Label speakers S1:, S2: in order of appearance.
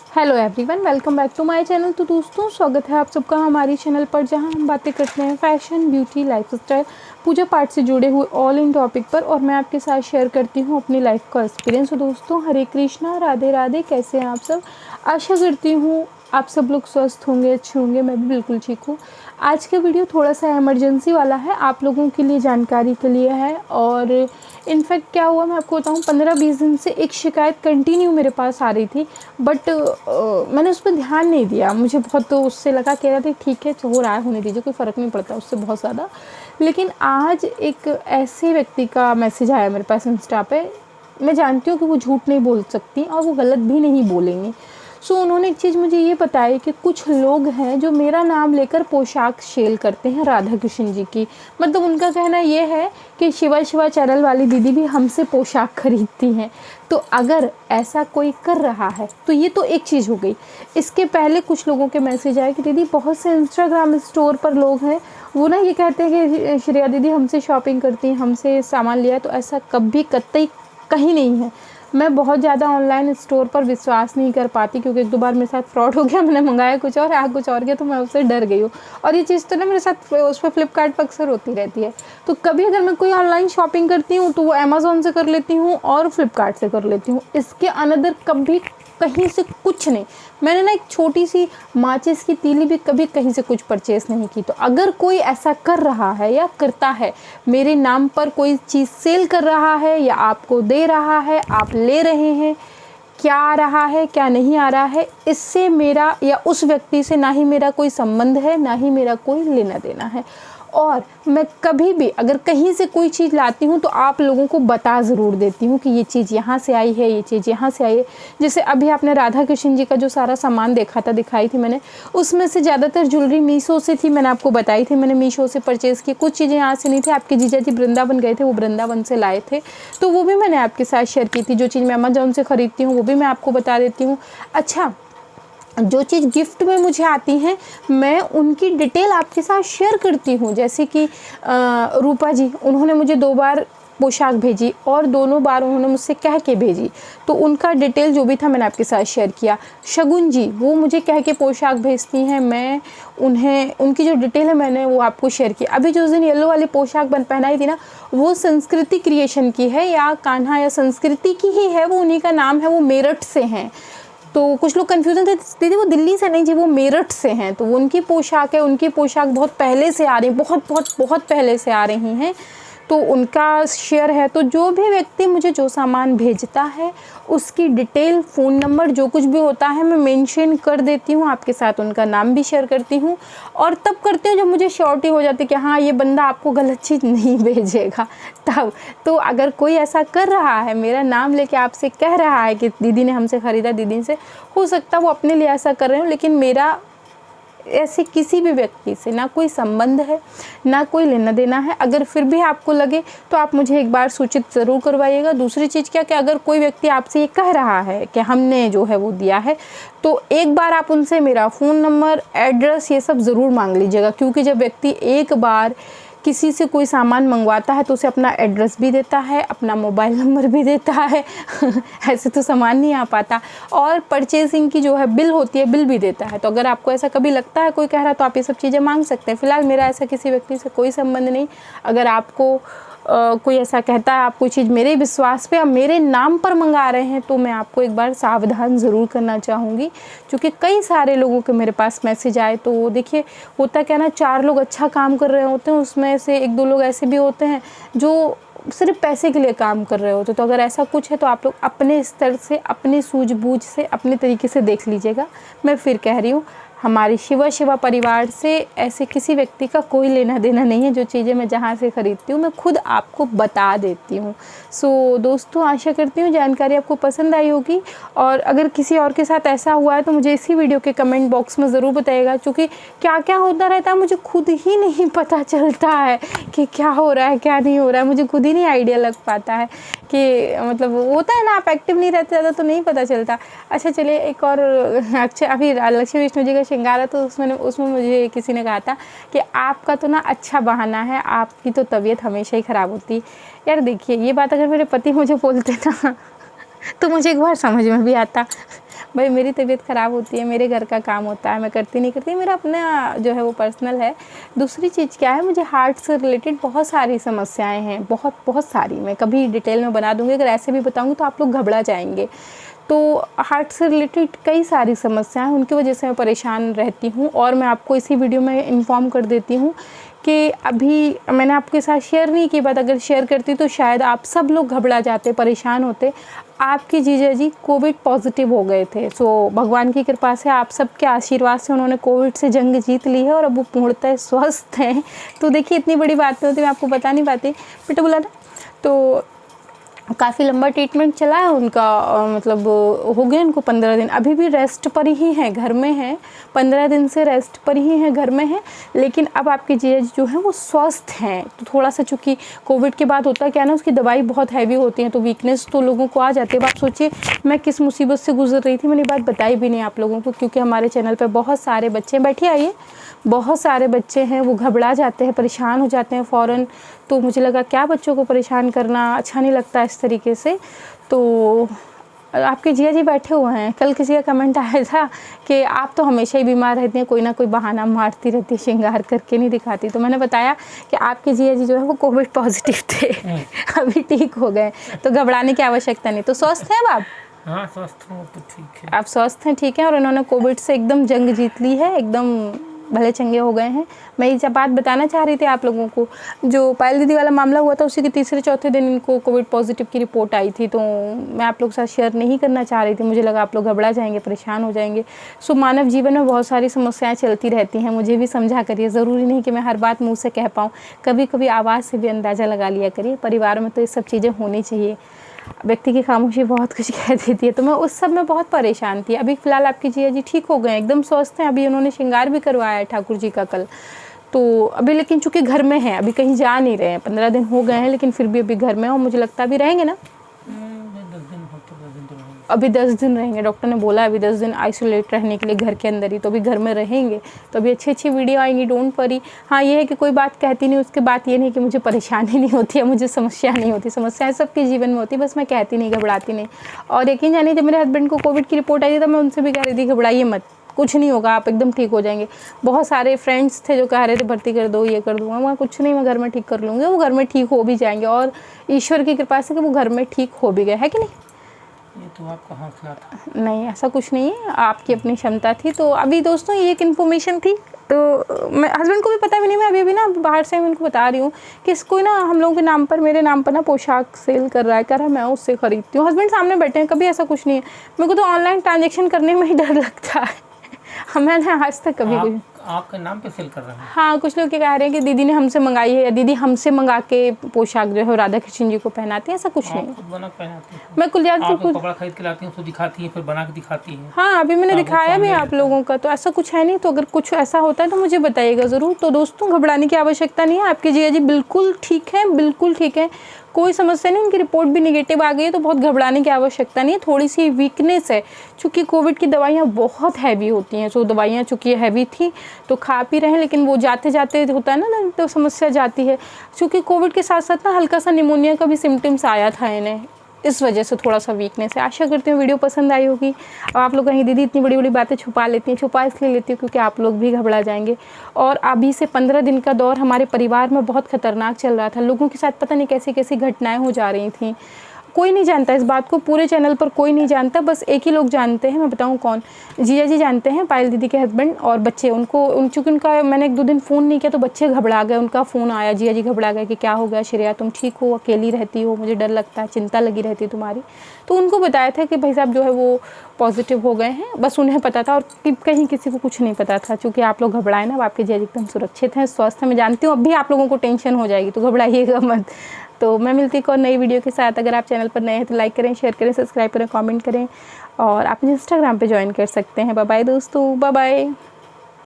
S1: Hello everyone, welcome back to my channel. तो दोस्तों, स्वागत है आप सबका हमारी चैनल पर, जहां हम बातें करते हैं फैशन, ब्यूटी, लाइफस्टाइल, पूजा पाठ से जुड़े हुए ऑल इन टॉपिक पर। और मैं आपके साथ शेयर करती हूं अपनी लाइफ का एक्सपीरियंस। तो दोस्तों, हरे कृष्णा, राधे राधे। कैसे हैं आप सब? आशा करती हूँ आप सब लोग स्वस्थ होंगे, अच्छे होंगे। मैं भी बिल्कुल ठीक हूँ। आज का वीडियो थोड़ा सा इमरजेंसी वाला है, आप लोगों के लिए, जानकारी के लिए है। और इनफैक्ट क्या हुआ मैं आपको बताऊँ, 15-20 दिन से एक शिकायत कंटिन्यू मेरे पास आ रही थी, बट मैंने उस पर ध्यान नहीं दिया। मुझे बहुत तो उससे लगा, कह रहा था ठीक है, हो रहा है, होने दीजिए, कोई फ़र्क नहीं पड़ता उससे बहुत ज़्यादा। लेकिन आज एक ऐसे व्यक्ति का मैसेज आया मेरे पास इंस्टा पे। मैं जानती हूँ कि वो झूठ नहीं बोल सकती और वो गलत भी नहीं बोलेंगी। सो उन्होंने एक चीज़ मुझे ये बताई कि कुछ लोग हैं जो मेरा नाम लेकर पोशाक सेल करते हैं राधा कृष्ण जी की। मतलब उनका कहना ये है कि शिवा शिवा चैनल वाली दीदी भी हमसे पोशाक खरीदती हैं। तो अगर ऐसा कोई कर रहा है तो ये तो एक चीज़ हो गई। इसके पहले कुछ लोगों के मैसेज आए कि दीदी बहुत से इंस्टाग्राम स्टोर पर लोग हैं, वो ना ये कहते हैं कि श्रेया दीदी हमसे शॉपिंग करती हैं, हमसे सामान लिया है। तो ऐसा कभी कतई कहीं नहीं है। मैं बहुत ज़्यादा ऑनलाइन स्टोर पर विश्वास नहीं कर पाती, क्योंकि एक दो बार मेरे साथ फ्रॉड हो गया। मैंने मंगाया कुछ और, आ कुछ और गया, तो मैं उससे डर गई हूँ। और ये चीज़ तो ना मेरे साथ उस पर फ्लिपकार्ट पर अक्सर होती रहती है। तो कभी अगर मैं कोई ऑनलाइन शॉपिंग करती हूँ तो वो अमेज़ोन से कर लेती हूँ और फ्लिपकार्ट से कर लेती हूँ। इसके अनदर कभी कहीं से कुछ नहीं। मैंने ना एक छोटी सी माचिस की तीली भी कभी कहीं से कुछ परचेस नहीं की। तो अगर कोई ऐसा कर रहा है या करता है, मेरे नाम पर कोई चीज़ सेल कर रहा है या आपको दे रहा है, आप ले रहे हैं, क्या आ रहा है क्या नहीं आ रहा है, इससे मेरा या उस व्यक्ति से ना ही मेरा कोई संबंध है, ना ही मेरा कोई लेना देना है। और मैं कभी भी अगर कहीं से कोई चीज़ लाती हूँ तो आप लोगों को बता ज़रूर देती हूँ कि ये चीज़ यहाँ से आई है, ये चीज़ यहाँ से आई है। जैसे अभी आपने राधा कृष्ण जी का जो सारा सामान देखा था, दिखाई थी मैंने, उसमें से ज़्यादातर ज्वेलरी मीशो से थी। मैंने आपको बताई थी, मैंने मीशो से परचेज़ की। कुछ चीज़ें यहाँ से नहीं थी। आपके जीजा जी वृंदावन गए थे, वो वृंदावन से लाए थे, तो वो भी मैंने आपके साथ शेयर की थी। जो चीज़ मैं अमेज़ॉन से ख़रीदती हूँ वो भी मैं आपको बता देती हूँ। अच्छा, जो चीज़ गिफ्ट में मुझे आती हैं मैं उनकी डिटेल आपके साथ शेयर करती हूँ। जैसे कि रूपा जी, उन्होंने मुझे 2 बार पोशाक भेजी और दोनों बार उन्होंने मुझसे कह के भेजी, तो उनका डिटेल जो भी था मैंने आपके साथ शेयर किया। शगुन जी, वो मुझे कह के पोशाक भेजती हैं, मैं उन्हें उनकी जो डिटेल है मैंने वो आपको शेयर की। अभी जो उस दिन येलो वाली पोशाक पहनाई थी ना, वो संस्कृति क्रिएशन की है, या कान्हा या संस्कृति की ही है, वो उन्हीं का नाम है, वो मेरठ से हैं। तो कुछ लोग कन्फ्यूजन थे, दीदी वो दिल्ली से नहीं जी, वो मेरठ से हैं। तो उनकी पोशाक है, उनकी पोशाक बहुत पहले से आ रही, बहुत पहले से आ रही हैं, तो उनका शेयर है। तो जो भी व्यक्ति मुझे जो सामान भेजता है उसकी डिटेल, फ़ोन नंबर, जो कुछ भी होता है मैं मेंशन कर देती हूँ, आपके साथ उनका नाम भी शेयर करती हूँ। और तब करती हूँ जब मुझे श्योरिटी हो जाती है कि हाँ ये बंदा आपको गलत चीज़ नहीं भेजेगा, तब। तो अगर कोई ऐसा कर रहा है, मेरा नाम लेके आपसे कह रहा है कि दीदी ने हमसे ख़रीदा, दीदी से, हो सकता है वो अपने लिए ऐसा कर रहे हो, लेकिन मेरा ऐसे किसी भी व्यक्ति से ना कोई संबंध है, ना कोई लेना देना है। अगर फिर भी आपको लगे तो आप मुझे एक बार सूचित ज़रूर करवाइएगा। दूसरी चीज़ क्या कि अगर कोई व्यक्ति आपसे ये कह रहा है कि हमने जो है वो दिया है, तो एक बार आप उनसे मेरा फ़ोन नंबर, एड्रेस, ये सब ज़रूर मांग लीजिएगा। क्योंकि जब व्यक्ति एक बार किसी से कोई सामान मंगवाता है तो उसे अपना एड्रेस भी देता है, अपना मोबाइल नंबर भी देता है ऐसे तो सामान नहीं आ पाता। और परचेजिंग की जो है बिल होती है, बिल भी देता है। तो अगर आपको ऐसा कभी लगता है कोई कह रहा है तो आप ये सब चीज़ें मांग सकते हैं। फ़िलहाल मेरा ऐसा किसी व्यक्ति से कोई संबंध नहीं। अगर आपको कोई ऐसा कहता है, आप कोई चीज़ मेरे विश्वास पे या मेरे नाम पर मंगा रहे हैं, तो मैं आपको एक बार सावधान ज़रूर करना चाहूँगी। क्योंकि कई सारे लोगों के मेरे पास मैसेज आए, तो देखिए होता क्या ना, 4 लोग अच्छा काम कर रहे होते हैं, उसमें से 1-2 लोग ऐसे भी होते हैं जो सिर्फ पैसे के लिए काम कर रहे होते। तो अगर ऐसा कुछ है तो आप लोग अपने स्तर से, अपनी सूझबूझ से, अपने तरीके से देख लीजिएगा। मैं फिर कह रही हूँ, हमारी शिवा शिवा परिवार से ऐसे किसी व्यक्ति का कोई लेना देना नहीं है। जो चीज़ें मैं जहाँ से ख़रीदती हूँ मैं खुद आपको बता देती हूँ। सो दोस्तों, आशा करती हूँ जानकारी आपको पसंद आई होगी। और अगर किसी और के साथ ऐसा हुआ है तो मुझे इसी वीडियो के कमेंट बॉक्स में ज़रूर बताइएगा। क्योंकि क्या क्या होता रहता है मुझे खुद ही नहीं पता चलता है कि क्या हो रहा है क्या नहीं हो रहा है। मुझे खुद ही नहीं आइडिया लग पाता है कि मतलब होता है ना, आप एक्टिव नहीं रहते ज़्यादा तो नहीं पता चलता। अच्छा चलिए, एक और अच्छा, अभी लक्ष्मी विष्णु जी का श्रृंगार है, तो उसमें मुझे किसी ने कहा था कि आपका तो ना अच्छा बहाना है, आपकी तो तबीयत हमेशा ही ख़राब होती। यार देखिए, ये बात अगर मेरे पति मुझे बोलते ना तो मुझे एक बार समझ में भी आता, भाई मेरी तबीयत ख़राब होती है, मेरे घर का काम होता है, मैं करती नहीं करती, मेरा अपना जो है वो पर्सनल है। दूसरी चीज़ क्या है, मुझे हार्ट से रिलेटेड बहुत सारी समस्याएं हैं, बहुत बहुत सारी। मैं कभी डिटेल में बना दूँगी, अगर ऐसे भी बताऊँगी तो आप लोग घबरा जाएंगे। तो हार्ट से रिलेटेड कई सारी समस्याएं, उनकी वजह से मैं परेशान रहती हूँ। और मैं आपको इसी वीडियो में इन्फॉर्म कर देती हूँ कि अभी मैंने आपके साथ शेयर नहीं की बात, अगर शेयर करती तो शायद आप सब लोग घबरा जाते, परेशान होते। आपके जीजा जी कोविड पॉजिटिव हो गए थे। सो भगवान की कृपा से, आप सबके आशीर्वाद से उन्होंने कोविड से जंग जीत ली है और अब वो पूर्णतः स्वस्थ हैं। तो देखिए इतनी बड़ी बात होती, मैं आपको बता नहीं पाती, बेटा बोला ना। तो काफ़ी लंबा ट्रीटमेंट चला है उनका, मतलब हो गए उनको 15 दिन, अभी भी रेस्ट पर ही हैं, घर में हैं, 15 दिन से रेस्ट पर ही हैं, घर में हैं। लेकिन अब आपके जीजा जो हैं वो स्वस्थ हैं। तो थोड़ा सा, चूँकि कोविड के बाद होता क्या है ना, उसकी दवाई बहुत हैवी होती है, तो वीकनेस तो लोगों को आ जाती है। अब आप सोचिए मैं किस मुसीबत से गुजर रही थी, मैंने बात बताई भी नहीं आप लोगों को, क्योंकि हमारे चैनल पर बहुत सारे बच्चे, बैठिए आइए, बहुत सारे बच्चे हैं वो घबरा जाते हैं, परेशान हो जाते हैं फ़ौरन। तो मुझे लगा क्या बच्चों को परेशान करना अच्छा नहीं लगता इस तरीके से। तो आपके जिया जी बैठे हुए हैं। कल किसी का कमेंट आया था कि आप तो हमेशा ही बीमार रहती हैं, कोई ना कोई बहाना मारती रहती है, श्रृंगार करके नहीं दिखाती। तो मैंने बताया कि आपके जिया जी जो है वो कोविड पॉजिटिव थे, अभी ठीक हो गए, तो घबराने की आवश्यकता नहीं। तो स्वस्थ हैं अब आप?
S2: हाँ स्वस्थ हूँ, तो ठीक है।
S1: आप स्वस्थ हैं, ठीक है। और उन्होंने कोविड से एकदम जंग जीत ली है, एकदम भले चंगे हो गए हैं। मैं ये जब बात बताना चाह रही थी आप लोगों को, जो पायल दीदी वाला मामला हुआ था उसी के तीसरे चौथे दिन इनको कोविड पॉजिटिव की रिपोर्ट आई थी। तो मैं आप लोग के साथ शेयर नहीं करना चाह रही थी, मुझे लगा आप लोग घबरा जाएंगे, परेशान हो जाएंगे। सो मानव जीवन में बहुत सारी समस्याएं चलती रहती हैं, मुझे भी समझा करिए, ज़रूरी नहीं कि मैं हर बात मुँह से कह पाऊँ, कभी कभी आवाज़ से भी अंदाज़ा लगा लिया करिए। परिवार में तो ये सब चीज़ें होनी चाहिए, व्यक्ति की खामोशी बहुत कुछ कह देती है। तो मैं उस सब में बहुत परेशान थी। अभी फ़िलहाल आपकी जिया जी ठीक हो गए, एकदम स्वस्थ हैं। अभी उन्होंने श्रृंगार भी करवाया है ठाकुर जी का कल। तो अभी लेकिन चूँकि घर में हैं, अभी कहीं जा नहीं रहे हैं, 15 दिन हो गए हैं, लेकिन फिर भी अभी घर में, और मुझे लगता है अभी रहेंगे ना,
S2: 10 दिन हो तो 10 दिन तो रहेंगे।
S1: अभी 10 दिन रहेंगे। डॉक्टर ने बोला अभी 10 दिन आइसोलेट रहने के लिए घर के अंदर ही, तो अभी घर में रहेंगे। तो अभी अच्छी अच्छी वीडियो आएंगी, डोंट वरी। हाँ ये है कि कोई बात कहती नहीं, उसके बात ये नहीं कि मुझे परेशानी नहीं होती है, मुझे समस्या नहीं होती, समस्याएं सबके जीवन में होती, बस मैं कहती नहीं, घबराती नहीं। और यकीन जानिए जब मेरे हस्बैंड को कोविड की रिपोर्ट आई थी, तब मैं उनसे भी कह रही थी घबराइए मत, कुछ नहीं होगा, आप एकदम ठीक हो जाएंगे। बहुत सारे फ्रेंड्स थे जो कह रहे थे भर्ती कर दो, ये कर दूंगा, मैं कुछ नहीं, मैं घर में ठीक कर लूँगी। वो घर में ठीक हो भी जाएंगे, और ईश्वर की कृपा से कि वो घर में ठीक हो भी गए, है कि नहीं?
S2: ये तो आपका हौसला था।
S1: नहीं ऐसा कुछ नहीं है, आपकी अपनी क्षमता थी। तो अभी दोस्तों ये एक इन्फॉर्मेशन थी, तो मैं हस्बैंड को भी पता भी नहीं, मैं अभी ना बाहर से मैं उनको बता रही हूँ कि कोई ना हम लोगों के नाम पर, मेरे नाम पर ना पोशाक सेल कर रहा है, कह रहा है मैं उससे ख़रीदती हूँ। हस्बैंड सामने बैठे हैं, कभी ऐसा कुछ नहीं है। मेरे को तो ऑनलाइन ट्रांजेक्शन करने में ही डर लगता है। मैंने आज तक कभी कुछ,
S2: आपके नाम पे सेल कर रहे हैं?
S1: हाँ कुछ लोग क्या कह रहे हैं कि दीदी ने हमसे मंगाई है, या दीदी हमसे मंगा के पोशाक जो है राधा कृष्ण जी को पहनाती है, ऐसा कुछ नहीं।
S2: खुद बना के पहनाती हैं?
S1: मैं कुछ ज़्यादा
S2: कुछ कपड़ा खरीद के लाती हूँ, उसको दिखाती हैं, फिर बना के दिखाती हैं।
S1: हाँ अभी मैंने दिखाया भी आप लोगों का, तो ऐसा कुछ है नहीं। तो अगर कुछ ऐसा होता है तो मुझे बताइएगा ज़रूर। तो दोस्तों घबराने की आवश्यकता नहीं है, आपके जिया जी बिल्कुल ठीक है, बिल्कुल ठीक है, कोई समस्या नहीं। उनकी रिपोर्ट भी नेगेटिव आ गई है, तो बहुत घबराने की आवश्यकता नहीं है। थोड़ी सी वीकनेस है, चूँकि कोविड की दवाइयाँ बहुत हैवी होती हैं, तो दवाइयाँ चूँकि हैवी थी तो खा पी रहे हैं, लेकिन वो जाते जाते होता है ना, तो समस्या जाती है। चूँकि कोविड के साथ साथ ना हल्का सा निमोनिया का भी सिम्टम्स आया था इन्हें, इस वजह से थोड़ा सा वीकनेस है। आशा करती हूँ वीडियो पसंद आई होगी। अब आप लोग कहेंगे दीदी इतनी बड़ी बड़ी बातें छुपा लेती हैं, छुपा इसलिए लेती हूँ क्योंकि आप लोग भी घबरा जाएंगे। और अभी से 15 दिन का दौर हमारे परिवार में बहुत खतरनाक चल रहा था, लोगों के साथ पता नहीं कैसी कैसी घटनाएं हो जा रही थी। कोई नहीं जानता इस बात को, पूरे चैनल पर कोई नहीं जानता, बस एक ही लोग जानते हैं, मैं बताऊं कौन, जिया जी जानते हैं, पायल दीदी के हस्बैंड और बच्चे। चूँकि उनका मैंने 1-2 दिन फ़ोन नहीं किया तो बच्चे घबरा गए, उनका फ़ोन आया, जिया जी घबरा गए कि क्या हो गया श्रेया, तुम ठीक हो, अकेली रहती हो, मुझे डर लगता है, चिंता लगी रहती है तुम्हारी। तो उनको बताया था कि भाई साहब जो है वो पॉजिटिव हो गए हैं, बस उन्हें पता था, और कहीं किसी को कुछ नहीं पता था। चूँकि आप लोग घबराए ना, अब आपके जिया जी एकदम सुरक्षित हैं, स्वस्थ हैं। मैं जानती हूँ अब भी आप लोगों को टेंशन हो जाएगी, तो घबराइएगा मत। तो मैं मिलती हूँ एक और नई वीडियो के साथ। अगर आप चैनल पर नए हैं तो लाइक करें, शेयर करें, सब्सक्राइब करें, कमेंट करें, और आप मुझे इंस्टाग्राम पे ज्वाइन कर सकते हैं। बाय बाय दोस्तों, बाय बाय।